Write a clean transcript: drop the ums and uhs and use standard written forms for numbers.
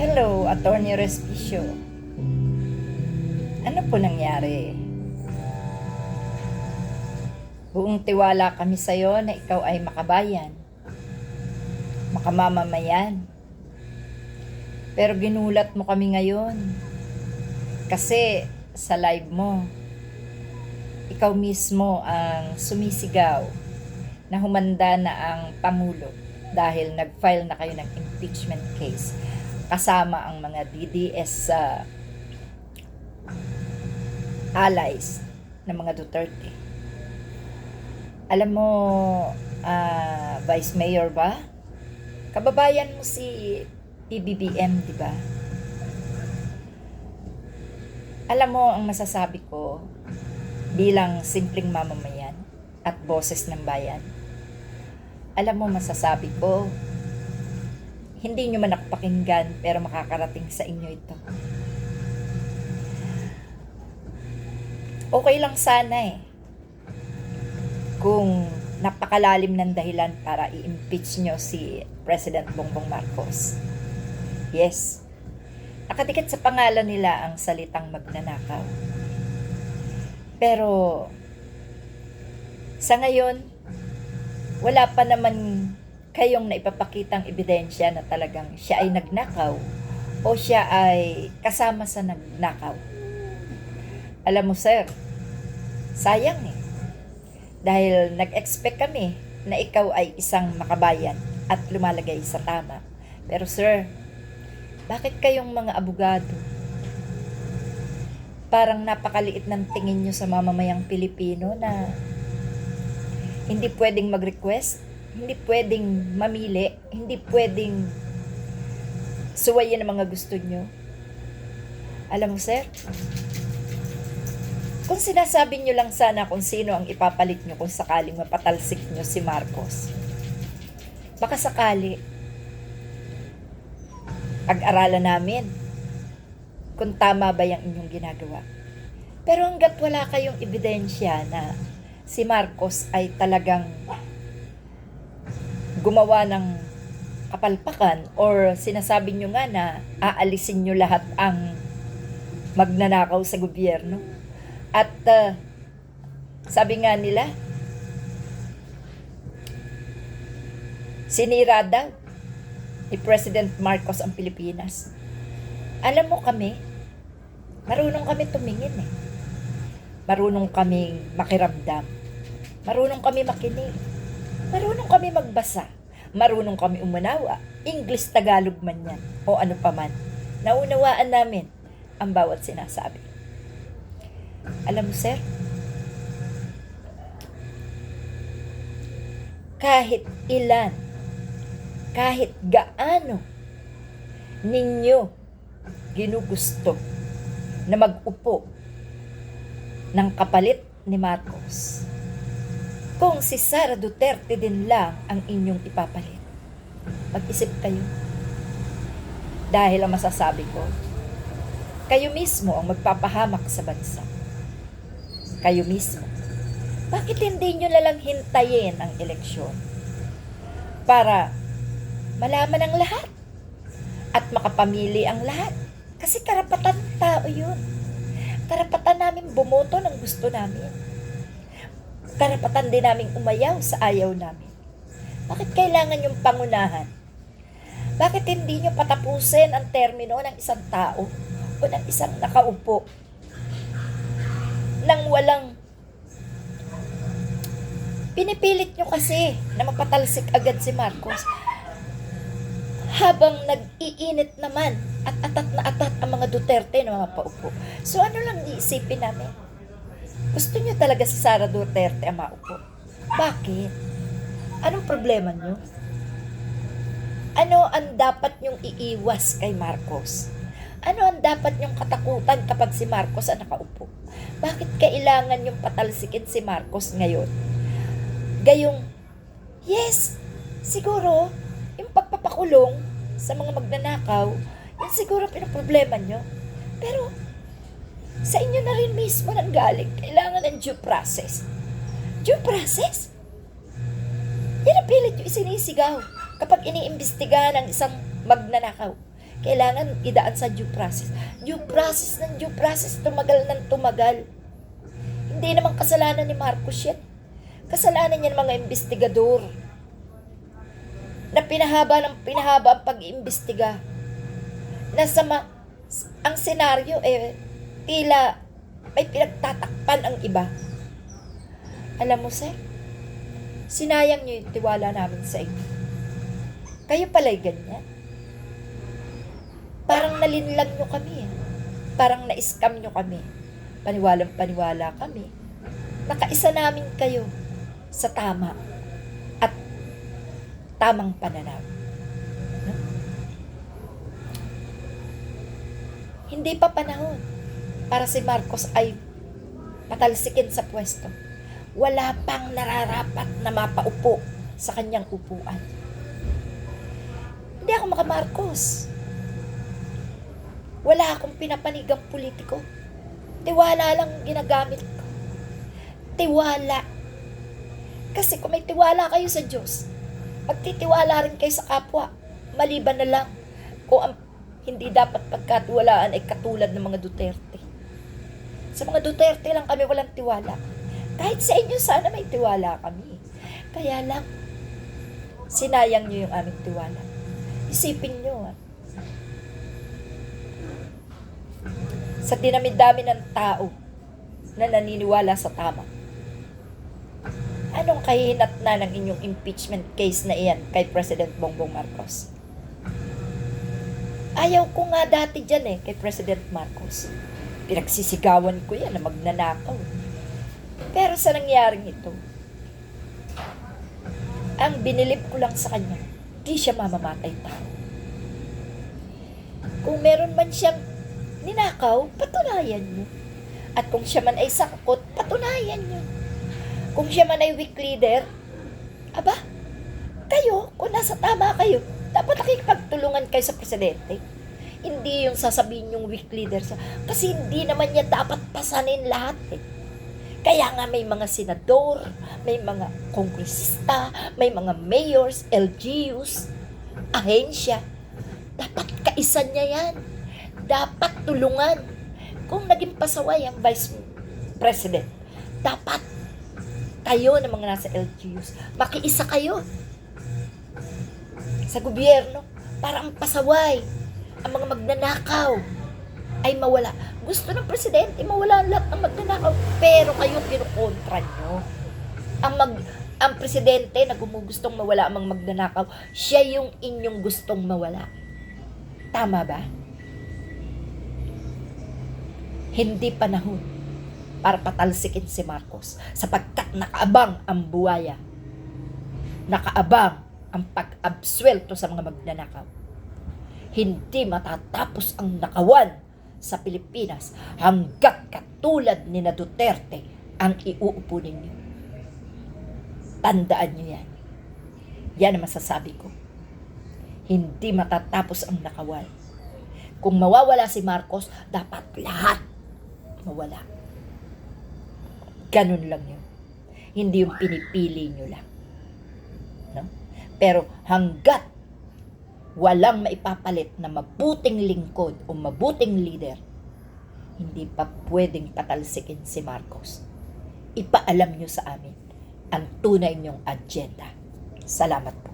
Hello, Attorney Respicio. Ano po nangyari? Buong tiwala kami sa'yo na ikaw ay makabayan, makamamamayan. Pero ginulat mo kami ngayon. Kasi sa live mo, ikaw mismo ang sumisigaw na humanda na ang Pangulo dahil nag-file na kayo ng impeachment case kasama ang mga DDS allies ng mga Duterte. Alam mo, Vice Mayor ba? Kababayan mo si PBBM, di ba? Alam mo, ang masasabi ko bilang simpleng mamamayan at boses ng bayan, alam mo, masasabi ko, hindi nyo man ako pakinggan, pero makakarating sa inyo ito. Okay lang sana kung napakalalim ng dahilan para i-impeach nyo si President Bongbong Marcos. Yes, nakadikit sa pangalan nila ang salitang magnanakaw. Pero sa ngayon, wala pa naman kayong naipapakitang ebidensya na talagang siya ay nagnakaw o siya ay kasama sa nagnakaw. Alam mo, sir, sayang dahil nag-expect kami na ikaw ay isang makabayan at lumalagay sa tama. Pero sir, bakit kayong mga abogado parang napakaliit ng tingin nyo sa mamamayang Pilipino na hindi pwedeng mag-request, hindi pwedeng mamili, hindi pwedeng suwayin ang mga gusto nyo? Alam mo, sir, kung sinasabi nyo lang sana kung sino ang ipapalit nyo kung sakaling mapatalsik nyo si Marcos, baka sakali pag-aralan namin kung tama ba yung inyong ginagawa. Pero hanggat wala kayong ebidensya na si Marcos ay talagang gumawa ng kapalpakan or sinasabi nyo nga na aalisin nyo lahat ang magnanakaw sa gobyerno. At sabi nga nila, sinira daw ni President Marcos ang Pilipinas. Alam mo kami, marunong kami tumingin Marunong kaming makiramdam. Marunong kami makinig. Marunong kami magbasa. Marunong kami umunawa. English, Tagalog man yan. O ano pa man. Naunawaan namin ang bawat sinasabi. Alam mo, sir, kahit ilan, kahit gaano ninyo ginugusto na mag-upo ng kapalit ni Marcos, kung si Sara Duterte din lang ang inyong ipapalit, mag-isip kayo. Dahil ang masasabi ko, kayo mismo ang magpapahamak sa bansa. Kayo mismo. Bakit hindi nyo nalang hintayin ang eleksyon para malaman ang lahat at makapamili ang lahat? Kasi karapatan ng tao yun. Karapatan namin bumoto ng gusto namin. Karapatan din namin umayaw sa ayaw namin. Bakit kailangan yung pangunahan? Bakit hindi nyo patapusin ang termino ng isang tao o ng isang nakaupo nang walang pinipilit nyo kasi na mapatalsik agad si Marcos habang nag-iinit naman at atat na atat ang mga Duterte na mapaupo. So ano lang iisipin namin? Gusto nyo talaga si Sara Duterte ang maupo? Bakit? Anong problema nyo? Ano ang dapat nyong iiwas kay Marcos? Ano ang dapat nyong katakutan kapag si Marcos ang nakaupo? Bakit kailangan yung patalsikin si Marcos ngayon? Gayong, yes, siguro, yung pagpapakulong sa mga magnanakaw, yun siguro pinaproblema nyo. Pero, sa inyo na rin mismo nanggaling, kailangan ng due process. Due process? Yan ang pilit yung isinisigaw kapag iniimbestigahan ng isang magnanakaw. kailangan idaan sa due process. Due process ng due process, tumagal ng tumagal. Hindi naman kasalanan ni Marcos yan. Kasalanan niya ng mga investigador na pinahaba ng pinahaba ang pag-iimbestiga. Ang senaryo tila may pinagtatakpan ang iba. Alam mo, sir, sinayang niyo yung tiwala namin sa inyo. Kayo pala'y ganyan. Parang nalinlang nyo kami. Parang na-scam nyo kami. Paniwalang-paniwala kami. Nakaisa namin kayo sa tama at tamang pananaw. No? Hindi pa panahon para si Marcos ay patalsikin sa pwesto. Wala pang nararapat na mapaupo sa kanyang upuan. Hindi ako maka-Marcos. Wala akong pinapanigang politiko. Tiwala lang ginagamit ko. Tiwala. Kasi kung may tiwala kayo sa Diyos, magtitiwala rin kayo sa kapwa. Maliban na lang kung ang hindi dapat pagkatiwalaan ay katulad ng mga Duterte. Sa mga Duterte lang kami walang tiwala. Kahit sa inyo sana may tiwala kami. Kaya lang, sinayang nyo yung aming tiwala. Isipin nyo, sa dinami-dami ng tao na naniniwala sa tama, anong kahinatnan ng inyong impeachment case na iyan kay President Bongbong Marcos? Ayaw ko nga dati dyan kay President Marcos. Pinagsisigawan ko yan na magnanakaw. Pero sa nangyaring ito, ang binilib ko lang sa kanya, di siya mamamatay tao. Kung meron man siyang ninakaw, patunayan nyo. At kung siya man ay sangkot, patunayan nyo. Kung siya man ay weak leader, aba, kayo, kung nasa tama kayo, dapat nakikipagtulungan kayo sa presidente. Hindi yung sasabihin yung weak leader sa... Kasi hindi naman niya dapat pasanin lahat Kaya nga may mga senador, may mga kongresista, may mga mayors, LGUs, ahensya. Dapat kaisan niya yan. Dapat tulungan. Kung naging pasaway ang Vice President, dapat kayo na mga nasa LGUs, makiisa kayo sa gobyerno para ang pasaway, ang mga magnanakaw ay mawala. Gusto ng presidente, mawala lahat ng magnanakaw, pero kayo kinukontra nyo. Ang presidente na gustong mawala ang mga magnanakaw, siya yung inyong gustong mawala. Tama ba? Hindi panahon para patalsikin si Marcos sapagkat nakaabang ang buwaya. Nakaabang ang pag-absuelto sa mga magnanakaw. Hindi matatapos ang nakawan sa Pilipinas hanggat katulad ni na Duterte ang iuupo ninyo. Tandaan nyo yan. Yan ang masasabi ko. Hindi matatapos ang nakawan. Kung mawawala si Marcos, dapat lahat mawala. Ganun lang yun. Hindi yung pinipili nyo lang. No? Pero hanggat walang maipapalit na mabuting lingkod o mabuting leader, hindi pa pwedeng patalsikin si Marcos. Ipaalam nyo sa amin ang tunay nyong agenda. Salamat po.